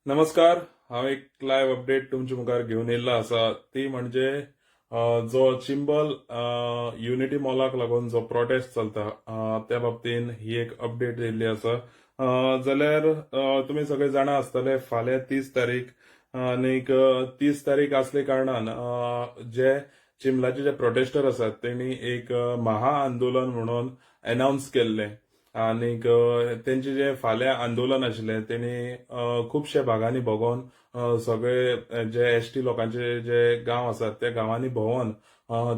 नमस्कार. हांव एक लायव्ह अपडेट तुमचे मुखार घेवन येयल्लो आसा. ती म्हणजे जो चिंबल युनिटी मॉलाक लागून जो प्रोटेस्ट चलता त्या बाबतीन ही एक अपडेट येयल्ली आसा. जाल्यार तुमी सगळे जाणा आसतले फाल्यां 30 तारीख आनीक 30 तारीख आसले कारणान जे चिंबलाचे जे प्रोटेस्टर आसात तेणी एक महाआंदोलन म्हणून अनाउन्स केल्लें. आनीक तेंचे जे फाल्यां आंदोलन आशिल्लें तेणी खुबशे भागांनी भोंवून सगळे जे एसटी लोकांचे जे गांव आसात त्या गांवांनी भोंवून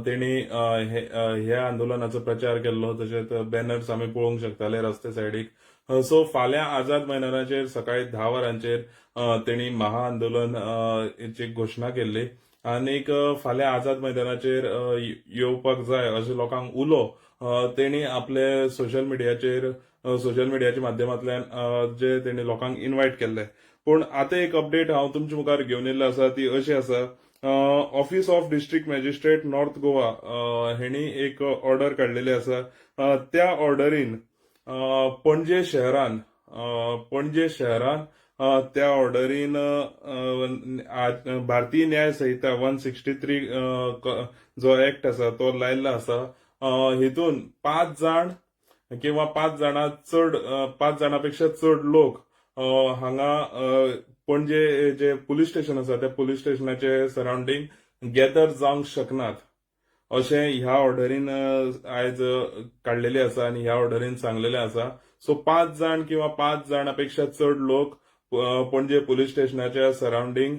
तेणी हे आंदोलनाचो प्रचार केल्लो. तशेंच बॅनर्स आमी पळोवंक शकताले रस्ते सायडीक. सो फाल्यां आझाद मैदानाचेर सकाळी 10 वरांचेर तेणी महाआंदोलन ची घोशणा केल्ली. आनीक फाल्यां आझाद मैदानाचेर येवपाक जाय अशें लोकांक उलो तेणी आपले सोशल मिडियाच्या माध्यमांतल्यान जे तेणी लोकांक इन्व्हायट केल्ले. पूण आतां एक अपडेट हांव तुमचे मुखार घेवन येयल्लो आसा ती अशी आसा. Office of district magistrate north Goa हेणी एक ऑर्डर काडलेली आसा. त्या ऑर्डरीन पणजे शहरान त्या ऑर्डरीन भारतीय न्याय संहिता 163 जो एक्ट आसा तो लायल्लो आसा. हितून 5 जाण किंवा 5 जाणांपेक्षा चड लोक हांगा पणजे जे पुलीस स्टेशन आसा त्या पुलीस स्टेशनाचे सराउंडिंग गॅदर जावंक शकनात अशें ह्या ऑर्डरीन आयज काडलेले आसा आनी ह्या ऑर्डरीन सांगलेलें आसा. सो 5 जाण किंवा 5 जाणांपेक्षा चड लोक पणजे पुलीस स्टेशनाच्या सराउंडिंग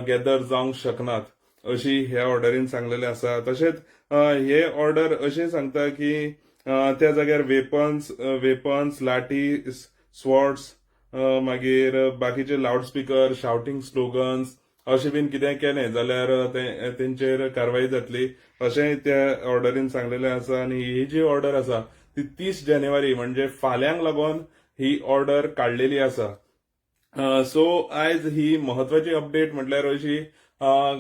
गॅदर जावंक शकनात अशी ह्या ऑर्डरीन सांगलेलें आसा. तशेंच हे ऑर्डर अशें सांगता की त्या जाग्यार वेपन्स लाठी स्वॉर्ड्स मागीर बाकीचे लावडस्पीकर शाउटिंग स्लोगन्स अशें बीन कितें केलें जाल्यार तेंचेर कारवाई जातली अशेंय त्या ऑर्डरीन सांगलेलें आसा. आनी ही जी ऑर्डर आसा ती 30 जानेवारी म्हणजे फाल्यांक लागून ही ऑर्डर काडलेली आसा. सो आयज ही महत्वाची अपडेट म्हटल्यार अशी.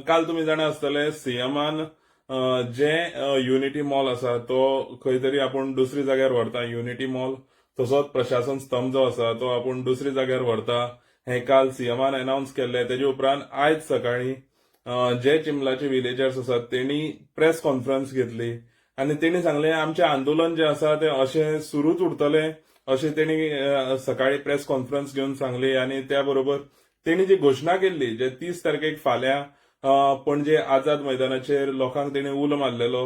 काल तुमी जाणा आसतले सीएमान जे युनिटी मॉल आसा तो खंय तरी आपूण दुसरी जाग्यार व्हरता. युनिटी मॉल तसोच प्रशासन स्तंभ जो आसा तो आपूण दुसरी जाग्यार व्हरता हे काल सीएमान अनाउन्स केल्ले. तेजे उपरांत आयज सकाळी जे चिंबलाचे विलेजर्स आसात तेणी प्रेस कॉन्फरन्स घेतली आनी तेणी सांगलें आमचें आंदोलन जे आसा तें अशें सुरूच उरतलें अशें तेणी सकाळी प्रेस कॉन्फरन्स घेवन सांगली. आनी त्या बरोबर तेणी जी घोशणा केल्ली जे 30 तारखेक फाल्यां पणजे आझाद मैदानाचेर लोकांक तेणी उलो मारलेलो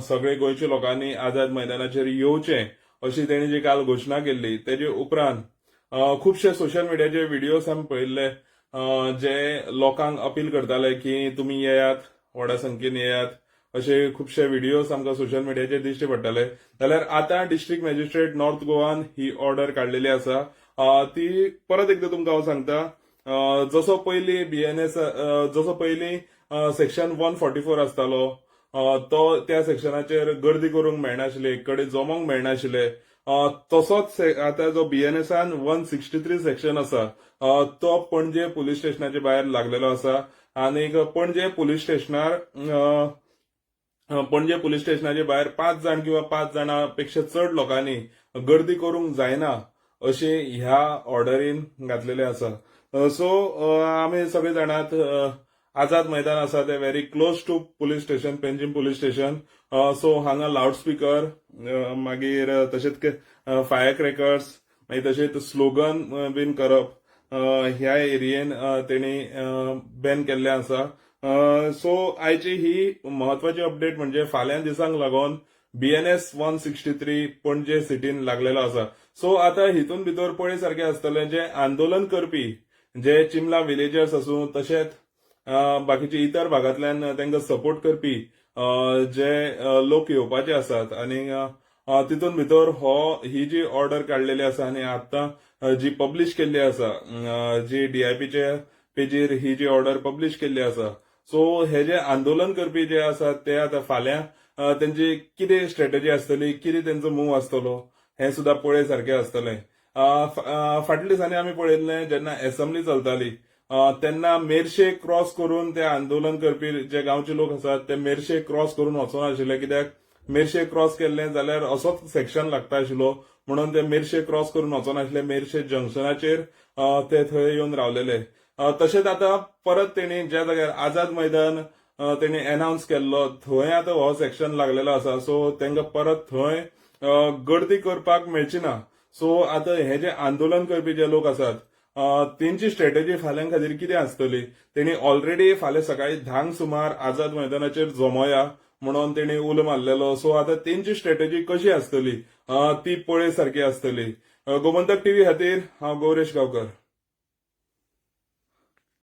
सगळे गोंयच्या लोकांनी आझाद मैदानाचेर येवचें अशी तेणी जी काल घोशणा केल्ली. तेजे उपरांत खुबशे सोशल मिडियाचे व्हिडिओज आमी पळयल्ले जे लोकांक अपील करताले की तुमी येयात व्हडा संख्येन येयात अशे खुबशे व्हिडिओज आमकां सोशल मिडियाचेर दिश्टी पडटाले. जाल्यार आतां डिस्ट्रिक्ट मॅजिस्ट्रेट नॉर्थ गोवान ही ऑर्डर काडलेली आसा. ती परत एकदा तुमकां हांव सांगता. जसो पयलीं सेक्शन 144 आसतालो तो त्या सेक्शनाचेर गर्दी करूंक मेळनाशिल्ली एक कडेन जमोंक मेळनाशिल्ले तसोच आतां जो बीएनएसान 163 सेक्शन आसा तो पणजे पुलीस स्टेशनाच्या भायर लागलेलो आसा. आनीक पणजे पुलीस स्टेशनाचे भायर 5 जाण किंवा 5 जाणांपेक्षा चड लोकांनी गर्दी करूंक जायना अशें ह्या ऑर्डरीन घातलेलें आसा. सो आमी सगळे जाणात आझाद मैदान आसा ते very close to police station Panjim police station. So हांगा लावडस्पीकर मागीर तशेंच फायर क्रॅकर्स मागीर तशेंच स्लोगन बीन करप ह्या एरियेन तेणी बॅन केल्लें आसा. सो आयची ही महत्वाची अपडेट म्हणजे फाल्यां दिसांक लागून बीएनएस 163 पणजे सिटीन लागलेलो आसा. सो आतां हितून भितर पळय सारकें आसतलें जे आंदोलन करपी जे चिंबला विलेजर्स आसूं तशेंच बाकीचे इतर भागांतल्यान तांकां सपोर्ट करपी जे लोक येवपाचे आसात आनी तितून भितर ही जी ऑर्डर काडलेली आसा आनी आतां जी पब्लीश केल्ली आसा जी DIPच्या पेजीर ही जी ऑर्डर पब्लीश केल्ली आसा. सो हे जे आंदोलन करपी जे आसात ते आतां फाल्यां तेंची कितें स्ट्रॅटेजी आसतली कितें तेंचो मूव आसतलो हें सुद्दां पळय सारकें आसतलें. फाटल्या दिसांनी आमी पळयल्लें जेन्ना असेंब्ली चलताली तेन्ना मेर्शे क्रॉस करून ते आंदोलन करपी जे गांवचे लोक आसात ते मेर्शे क्रॉस करून वचनाशिल्ले. कित्याक मेर्शे क्रॉस केल्लें जाल्यार असोच सेक्शन लागता आशिल्लो म्हणून ते मेर्शे क्रॉस करून वचनाशिल्ले. मेर्शे जंक्शनाचेर ते थंय येवन रावलेले. तशेंच आता परत तेणी ज्या जाग्यार आझाद मैदान तेणी अनाउन्स केल्लो थंय आता हो सेक्शन लागलेलो आसा. सो तांकां परत थंय गर्दी करपाक मेळची ना. सो आता हे जे आंदोलन करपी जे लोक आसात तेंची स्ट्रॅटेजी फाल्यां खातीर कितें आसतली. तेणी ऑलरेडी फाल्यां सकाळी 10 सुमार आझाद मैदानाचेर जमोया म्हणून तेणी उलो मारलेलो. सो आता तेंची स्ट्रॅटेजी कशी आसतली ती पळय सारखी आसतली. गोमंतक टीव्ही खातीर हांव गौरेश गांवकर.